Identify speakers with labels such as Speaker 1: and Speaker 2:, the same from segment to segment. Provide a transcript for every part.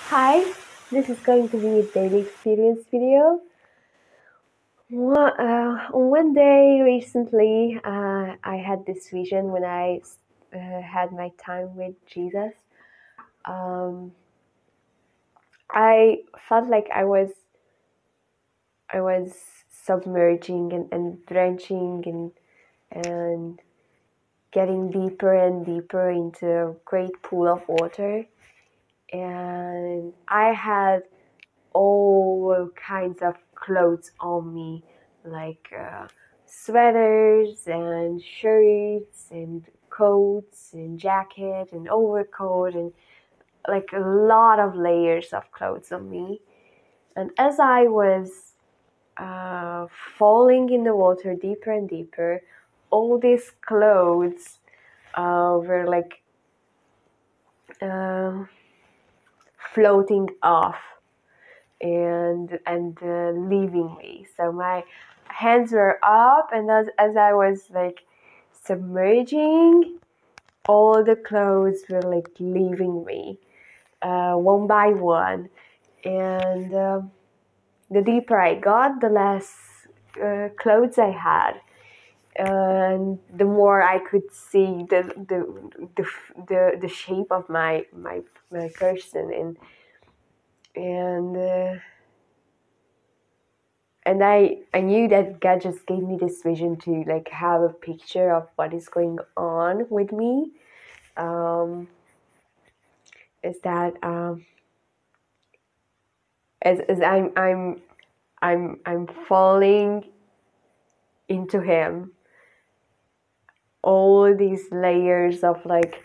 Speaker 1: Hi, this is going to be a daily experience video. On one day recently, I had this vision when I had my time with Jesus. Um, I felt like I was submerging and drenching and getting deeper and deeper into a great pool of water, and I had all kinds of clothes on me, like sweaters and shirts and coats and jacket and overcoat and like a lot of layers of clothes on me. And as I was falling in the water deeper and deeper, all these clothes were like uh, floating off and leaving me. So my hands were up, and as I was like submerging, all the clothes were like leaving me one by one. And the deeper I got, the less clothes I had. And the more I could see the shape of my person, and I knew that God just gave me this vision to like have a picture of what is going on with me. Is that as I'm falling into Him, all these layers of like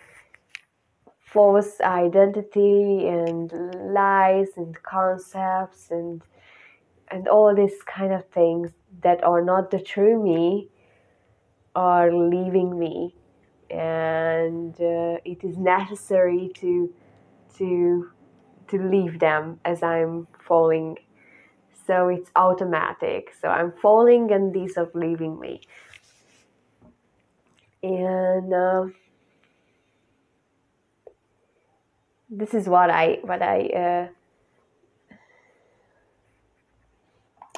Speaker 1: false identity and lies and concepts and all these kind of things that are not the true me are leaving me, and it is necessary to leave them as I'm falling. So it's automatic. So I'm falling, and these are leaving me. And this is what I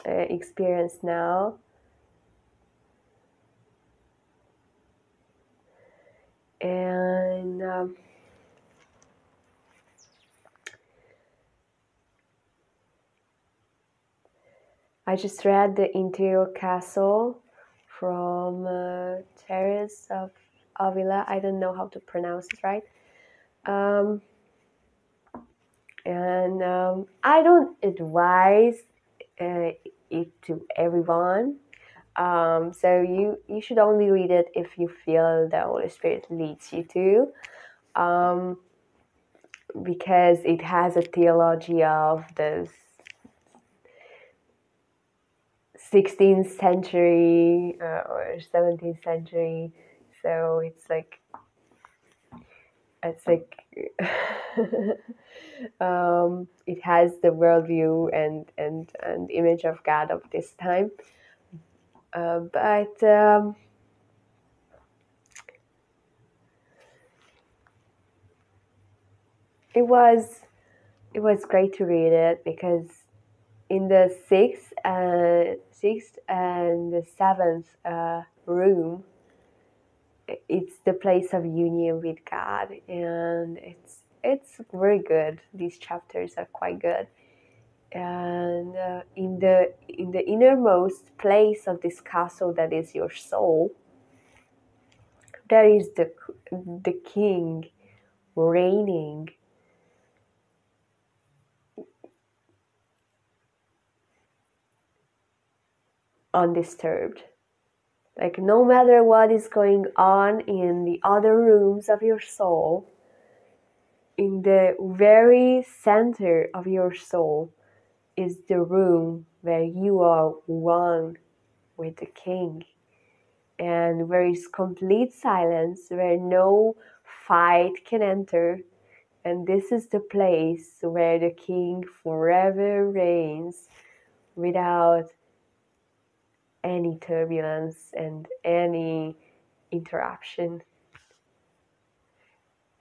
Speaker 1: experience now. And I just read The Interior Castle from Terence of Avila. I don't know how to pronounce it right. And I don't advise it to everyone. So you should only read it if you feel the Holy Spirit leads you to, because it has a theology of the 16th century or 17th century. So it's like it has the worldview and image of God of this time. But it was great to read it, because in the sixth and the seventh room, it's the place of union with God, and it's very good. These chapters are quite good. And in the innermost place of this castle that is your soul, there is the king reigning undisturbed. Like, no matter what is going on in the other rooms of your soul, in the very center of your soul is the room where you are one with the king, and where is complete silence, where no fight can enter. And this is the place where the king forever reigns without any turbulence and any interruption.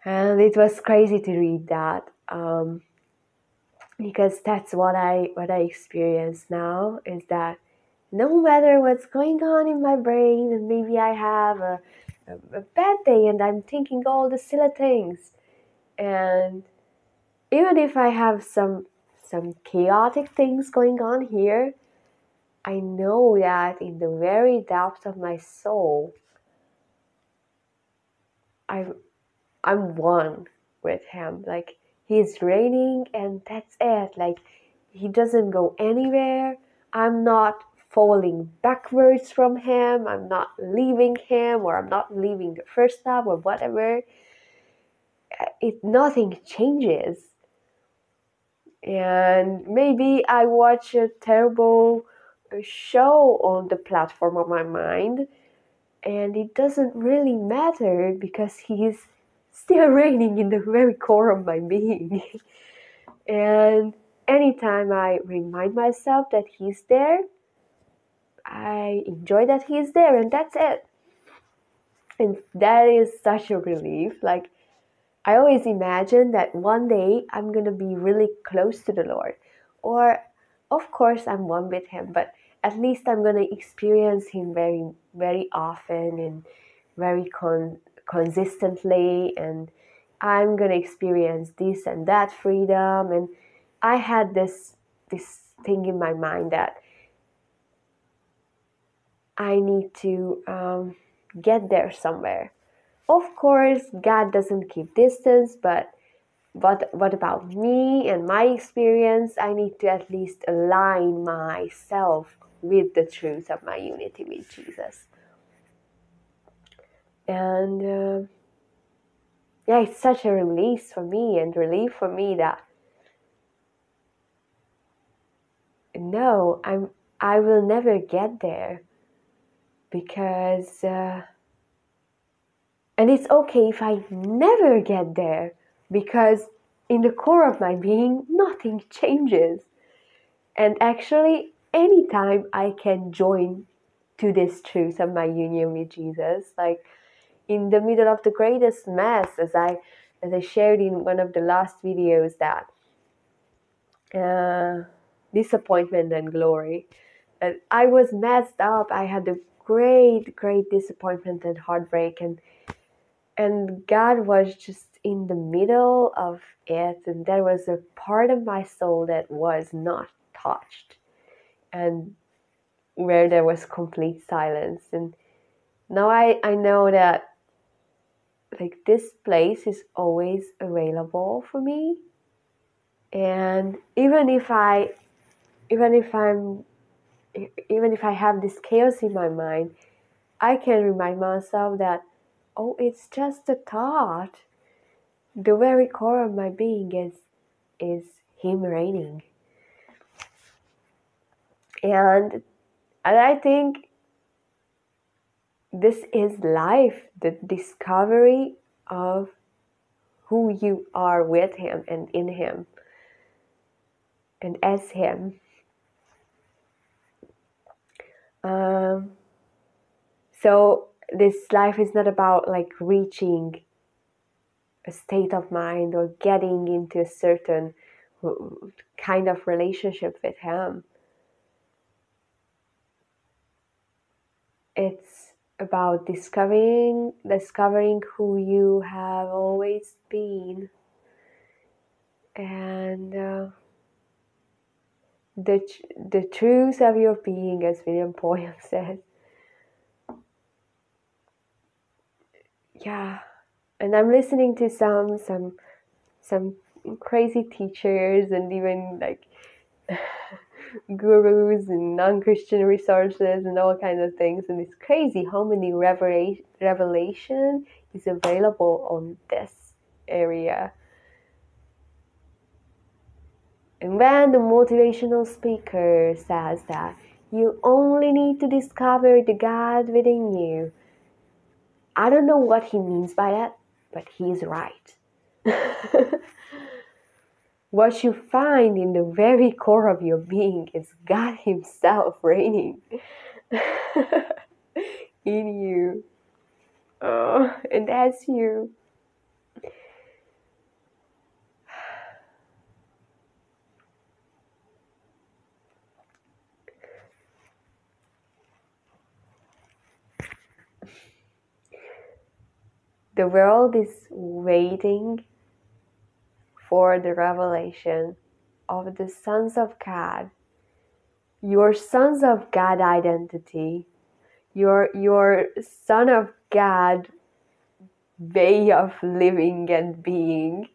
Speaker 1: And it was crazy to read that. because that's what I experience now, is that no matter what's going on in my brain, and maybe I have a bad day and I'm thinking all the silly things, and even if I have some chaotic things going on here, I know that in the very depth of my soul, I'm one with him. Like, he's reigning and that's it. Like, he doesn't go anywhere. I'm not falling backwards from him. I'm not leaving him, or I'm not leaving the first love, or whatever. Nothing changes. And maybe I watch a terrible show on the platform of my mind, and it doesn't really matter because he's still reigning in the very core of my being. And anytime I remind myself that he's there, I enjoy that he's there, and that's it. And that is such a relief. Like, I always imagine that one day I'm going to be really close to the Lord. Or, of course, I'm one with him, but at least I'm going to experience him very, very often and very consistently. And I'm going to experience this and that freedom. And I had this thing in my mind that I need to get there somewhere. Of course, God doesn't keep distance, but what about me and my experience? I need to at least align myself with the truth of my unity with Jesus. And yeah, it's such a release for me and relief for me that no, I will never get there, because and it's okay if I never get there, because in the core of my being, nothing changes. And actually, anytime I can join to this truth of my union with Jesus, like in the middle of the greatest mess, as I shared in one of the last videos, that disappointment and glory. I was messed up. I had a great disappointment and heartbreak, and God was just in the middle of it, and there was a part of my soul that was not touched, and where there was complete silence. And now I know that, like, this place is always available for me. And even if I have this chaos in my mind, I can remind myself that, oh, it's just a thought. The very core of my being is him reigning. And I think this is life, the discovery of who you are with him and in him and as him. So this life is not about like reaching a state of mind or getting into a certain kind of relationship with him. It's about discovering who you have always been, and the truth of your being, as William Poyam says. Yeah, and I'm listening to some crazy teachers, and even like gurus and non-Christian resources and all kinds of things, and it's crazy how many revelation is available on this area. And when the motivational speaker says that you only need to discover the God within you, I don't know what he means by that, but he's right. What you find in the very core of your being is God himself reigning in you. Oh, and that's you. the world is waiting for the revelation of the sons of God, your sons of God identity, your son of God way of living and being.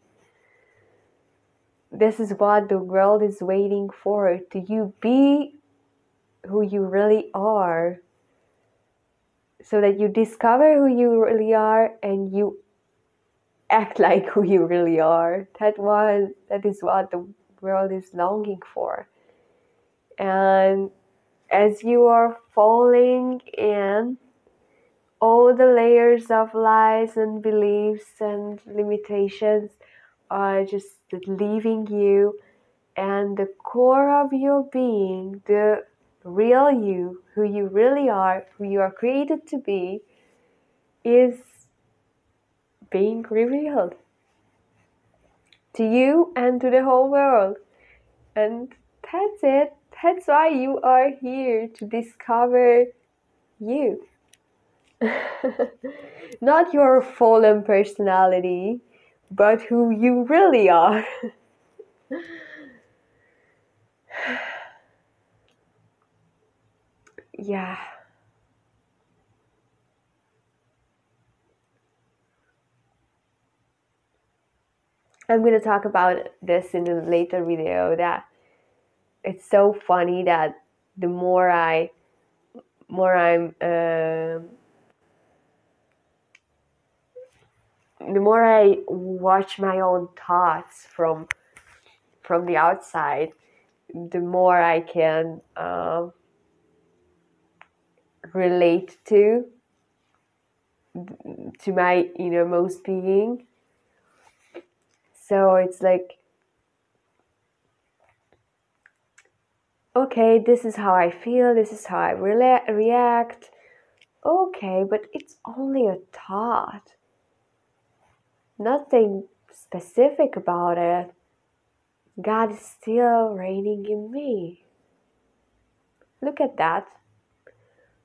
Speaker 1: This is what the world is waiting for. Do you be who you really are, so that you discover who you really are and you act like who you really are. That is what the world is longing for. And as you are falling in, all the layers of lies and beliefs and limitations are just leaving you, and the core of your being, the real you, who you really are, who you are created to be, is being revealed to you and to the whole world. And that's it. That's why you are here, to discover you. Not your fallen personality, but who you really are. Yeah. I'm going to talk about this in a later video, that it's so funny that the more I'm the more I watch my own thoughts from the outside, the more I can relate to my innermost being. So it's like, okay, this is how I feel, this is how I react. Okay, but it's only a thought. Nothing specific about it. God is still reigning in me. Look at that.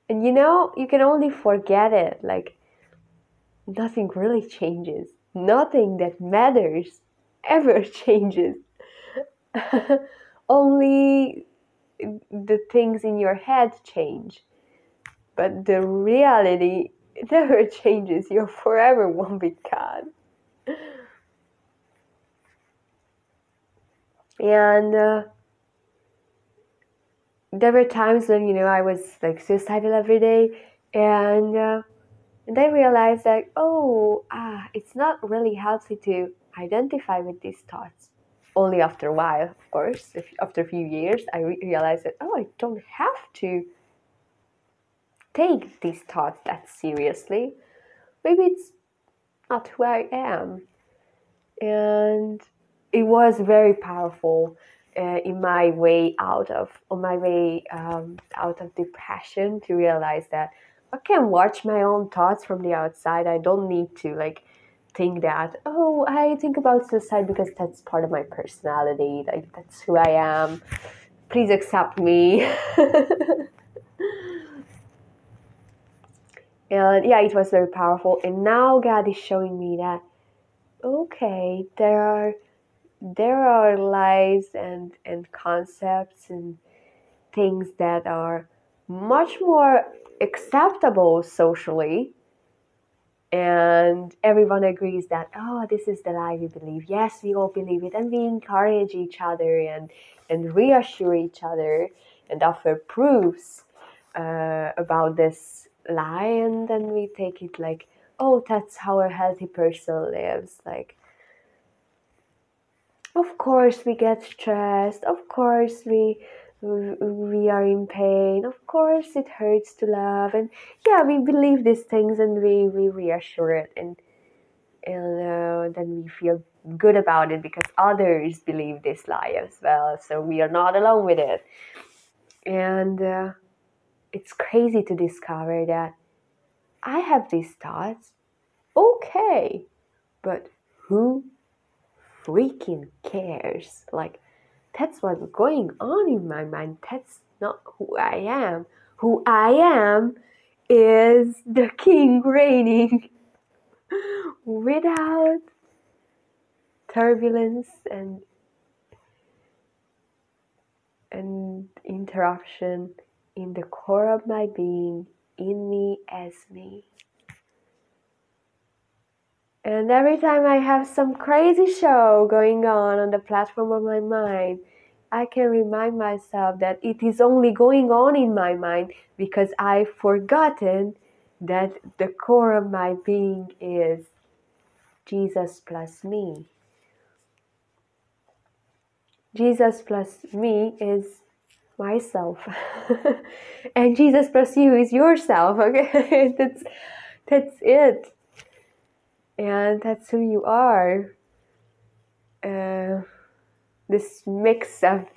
Speaker 1: And you can only forget it. Like, nothing really changes. Nothing that matters ever changes. Only the things in your head change. But the reality never changes. You're forever one with God. And there were times when, I was like suicidal every day. And I realized that, it's not really healthy to identify with these thoughts. Only after a while, of course. After a few years, I realized that, I don't have to take these thoughts that seriously. Maybe it's not who I am. And it was very powerful in my way out of depression, to realize that I can watch my own thoughts from the outside. I don't need to think that, I think about suicide because that's part of my personality, like that's who I am. Please accept me. And yeah, it was very powerful. And now God is showing me that, okay, there are lies and concepts and things that are much more acceptable socially, and everyone agrees that, this is the lie we believe. Yes, we all believe it, and we encourage each other and reassure each other and offer proofs about this lie, and then we take it like, that's how a healthy person lives. Like, of course we get stressed, of course we are in pain, of course it hurts to love, and yeah, we believe these things and we reassure it, and then we feel good about it because others believe this lie as well, so we are not alone with it. And it's crazy to discover that I have these thoughts, okay, but who freaking cares? Like, that's what's going on in my mind. That's not who I am. Who I am is the king reigning without turbulence and interruption, in the core of my being, in me as me. And every time I have some crazy show going on the platform of my mind, I can remind myself that it is only going on in my mind because I've forgotten that the core of my being is Jesus plus me. Jesus plus me is myself. And Jesus plus you is yourself, okay? That's it. And that's who you are. This mix of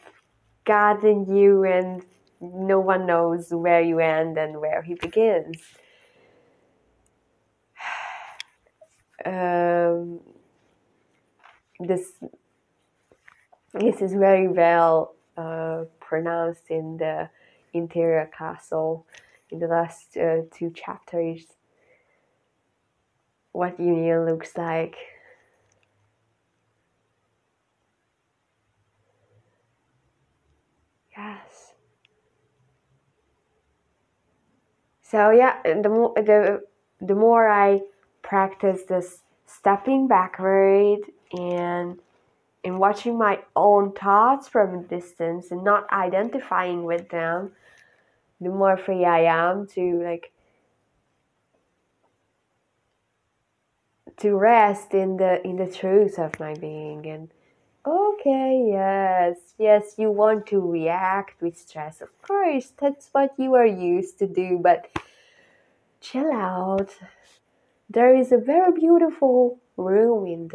Speaker 1: God and you, and no one knows where you end and where he begins. This is very well pronounced in the interior castle in the last 2 chapters. What union looks like. Yes. So yeah, the more I practice this stepping backward and in watching my own thoughts from a distance and not identifying with them, the more free I am to rest in the truth of my being. And okay, yes, you want to react with stress. Of course, that's what you are used to do, but chill out. There is a very beautiful room in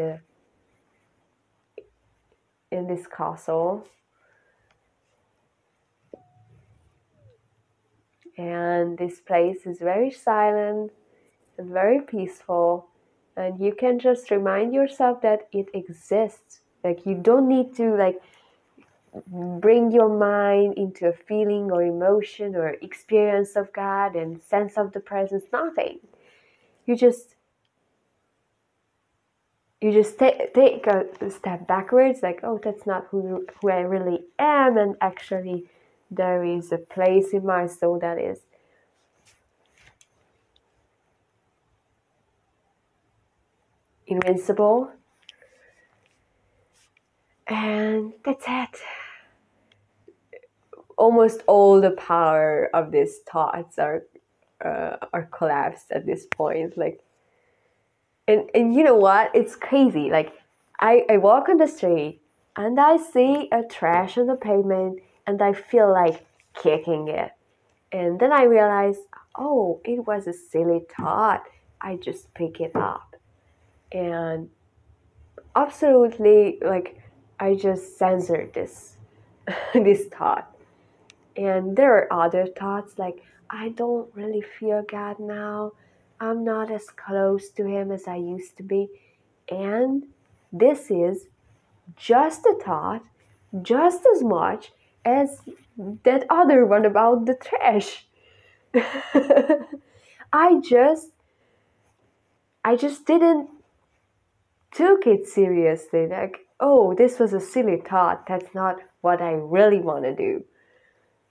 Speaker 1: this castle. And this place is very silent and very peaceful. And you can just remind yourself that it exists. Like, you don't need to bring your mind into a feeling or emotion or experience of God and sense of the presence. Nothing. You just take a step backwards, like, oh, that's not who I really am. And actually, there is a place in my soul that is invincible. And that's it. Almost all the power of these thoughts are collapsed at this point. And you know what? It's crazy. Like, I walk on the street and I see a trash on the pavement and I feel like kicking it. And then I realize, oh, it was a silly thought. I just pick it up. And absolutely, I just censored this this thought. And there are other thoughts like, I don't really fear God now. I'm not as close to him as I used to be. And this is just a thought, just as much as that other one about the trash. I just didn't took it seriously. Like, oh, this was a silly thought. That's not what I really want to do.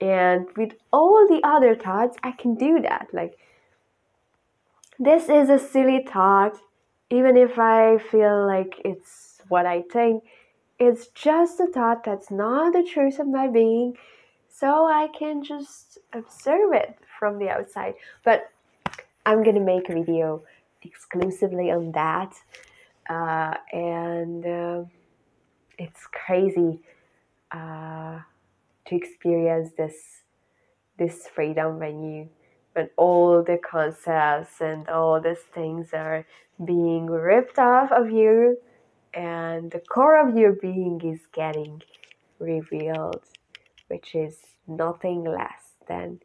Speaker 1: And with all the other thoughts, I can do that. Like, this is a silly thought, even if I feel like it's what I think. It's just a thought that's not the truth of my being, so I can just observe it from the outside. But I'm gonna make a video exclusively on that, and it's crazy to experience this freedom when all the concepts and all these things are being ripped off of you, and the core of your being is getting revealed, which is nothing less than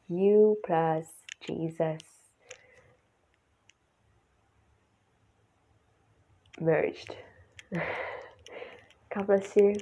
Speaker 1: you plus Jesus merged. God bless you.